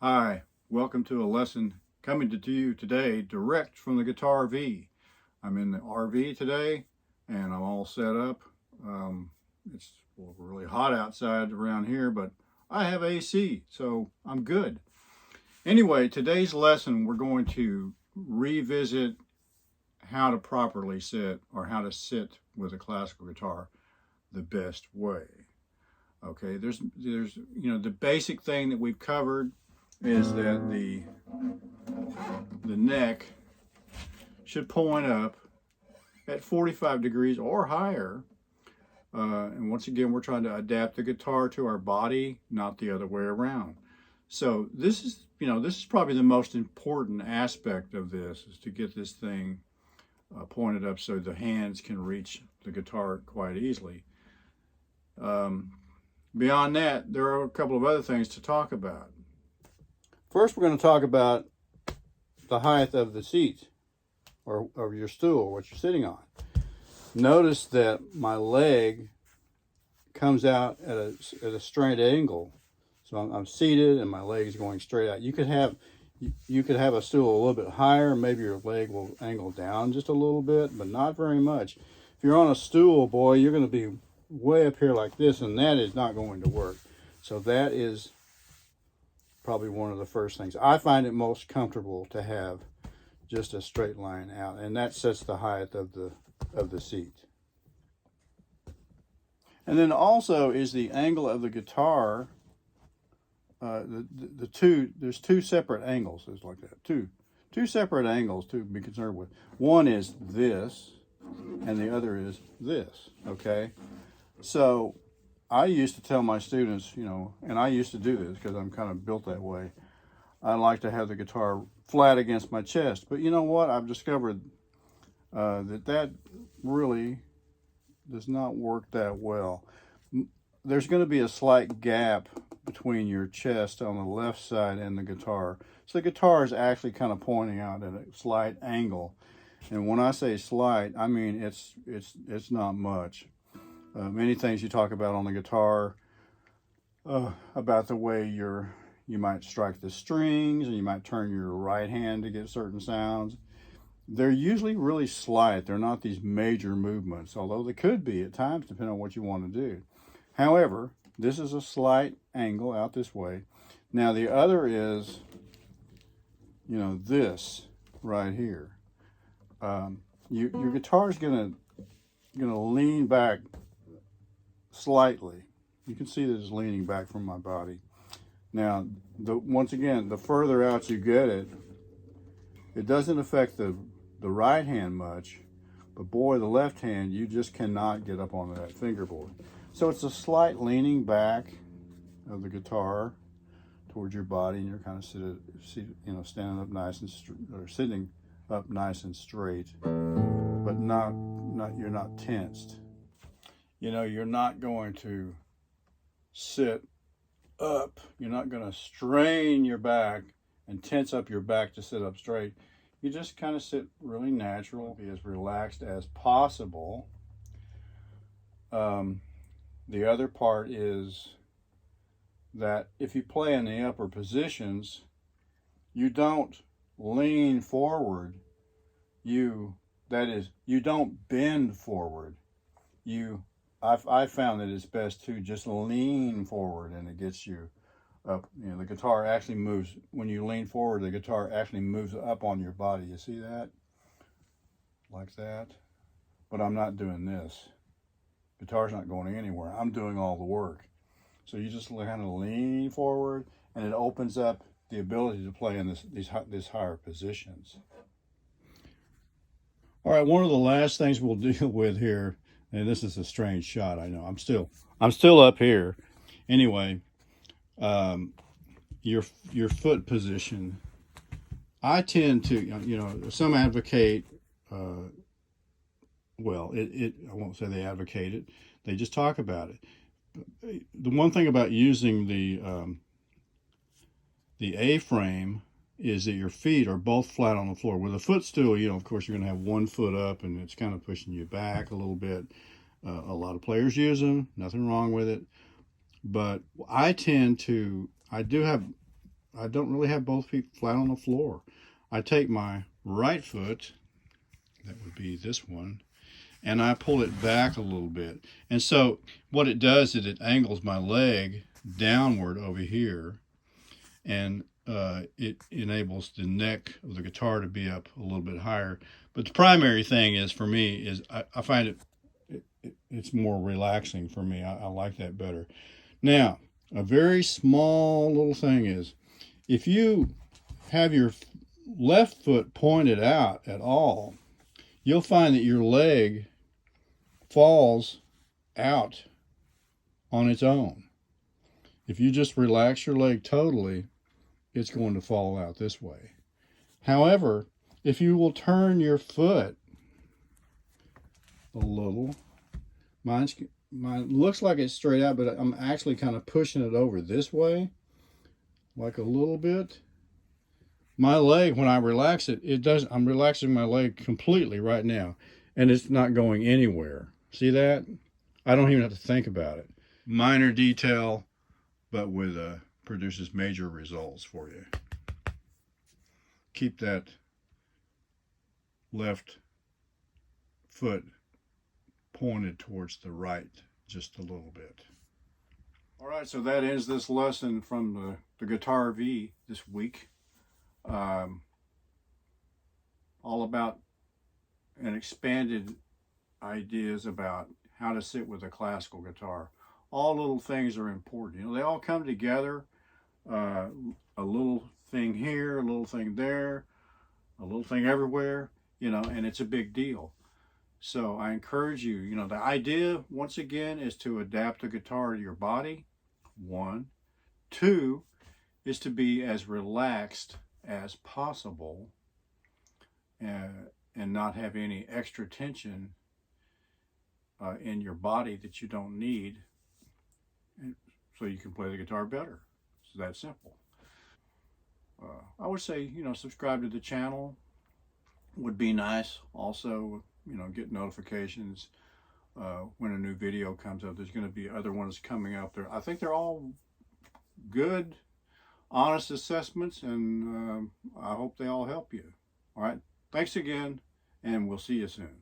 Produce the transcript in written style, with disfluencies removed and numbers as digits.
Hi, welcome to a lesson coming to you today direct from the Guitar V. I'm in the RV today and I'm all set up. It's really hot outside around here, but I have AC, so I'm good. Anyway, today's lesson we're going to revisit how to properly sit or how to sit with a classical guitar the best way. Okay, there's the basic thing that we've covered is that the neck should point up at 45 degrees or higher. And once again, we're trying to adapt the guitar to our body, not the other way around. So this is probably the most important aspect of this, is to get this thing pointed up so the hands can reach the guitar quite easily. Beyond that, there are a couple of other things to talk about. First, we're going to talk about the height of the seat or of your stool, what you're sitting on. Notice that my leg comes out at a straight angle. So I'm seated and my leg is going straight out. You could have a stool a little bit higher. Maybe your leg will angle down just a little bit, but not very much. If you're on a stool, boy, you're going to be way up here like this, and that is not going to work. So that is probably one of the first things. I find it most comfortable to have just a straight line out, and that sets the height of the seat. And then also is the angle of the guitar. There's two separate angles. It's like that. Two separate angles to be concerned with. One is this, and the other is this. Okay, so I used to tell my students, and I used to do this because I'm kind of built that way. I like to have the guitar flat against my chest, but you know what? I've discovered that really does not work that well. There's going to be a slight gap between your chest on the left side and the guitar. So the guitar is actually kind of pointing out at a slight angle. And when I say slight, I mean it's not much. Many things you talk about on the guitar, about the way you might strike the strings, and you might turn your right hand to get certain sounds. They're usually really slight. They're not these major movements, although they could be at times, depending on what you want to do. However, this is a slight angle out this way. Now the other is, this right here. Your guitar is gonna lean back slightly. You can see that it's leaning back from my body. Now, once again, the further out you get it, it doesn't affect the right hand much, but boy, the left hand, you just cannot get up on that fingerboard. So it's a slight leaning back of the guitar towards your body, and you're kind of standing up nice and or sitting up nice and straight, but you're not tensed. You're not going to sit up. You're not going to strain your back and tense up your back to sit up straight. You just kind of sit really natural, be as relaxed as possible. The other part is that if you play in the upper positions, you don't lean forward. You don't bend forward. I found that it's best to just lean forward, and it gets you up. The guitar actually moves. When you lean forward, the guitar actually moves up on your body. You see that? Like that. But I'm not doing this. Guitar's not going anywhere. I'm doing all the work. So you just kind of lean forward, and it opens up the ability to play in these higher positions. All right, one of the last things we'll deal with here, and this is a strange shot, I know. I'm still up here. Anyway, your foot position. I tend to, some advocate, I won't say they advocate it, they just talk about it. The one thing about using the A-frame is that your feet are both flat on the floor. With a footstool, of course, you're going to have one foot up, and it's kind of pushing you back a little bit. A lot of players use them, nothing wrong with it. But I do have I don't really have both feet flat on the floor. I take my right foot, that would be this one, and I pull it back a little bit. And so what it does is it angles my leg downward over here, and it enables the neck of the guitar to be up a little bit higher. But the primary thing is for me is I find it's more relaxing for me. I like that better. Now, a very small little thing is if you have your left foot pointed out at all, you'll find that your leg falls out on its own. If you just relax your leg totally, it's going to fall out this way. However, if you will turn your foot a little, mine looks like it's straight out, but I'm actually kind of pushing it over this way, like a little bit. My leg, when I relax it, it does. I'm relaxing my leg completely right now, and it's not going anywhere. See that? I don't even have to think about it. Minor detail, but with produces major results for you. Keep that left foot pointed towards the right just a little bit. All right, so that ends this lesson from the Guitar V this week. All about and expanded ideas about how to sit with a classical guitar. All little things are important. You know, they all come together. A little thing here, a little thing there, a little thing everywhere, you know, and it's a big deal. So I encourage you, you know, the idea, once again, is to adapt the guitar to your body, one. Two is to be as relaxed as possible and not have any extra tension in your body that you don't need, so you can play the guitar better. It's that simple. I would say, you know, subscribe to the channel would be nice. Also, you know, get notifications when a new video comes up. There's going to be other ones coming up there. I think they're all good, honest assessments, and I hope they all help you. All right. Thanks again, and we'll see you soon.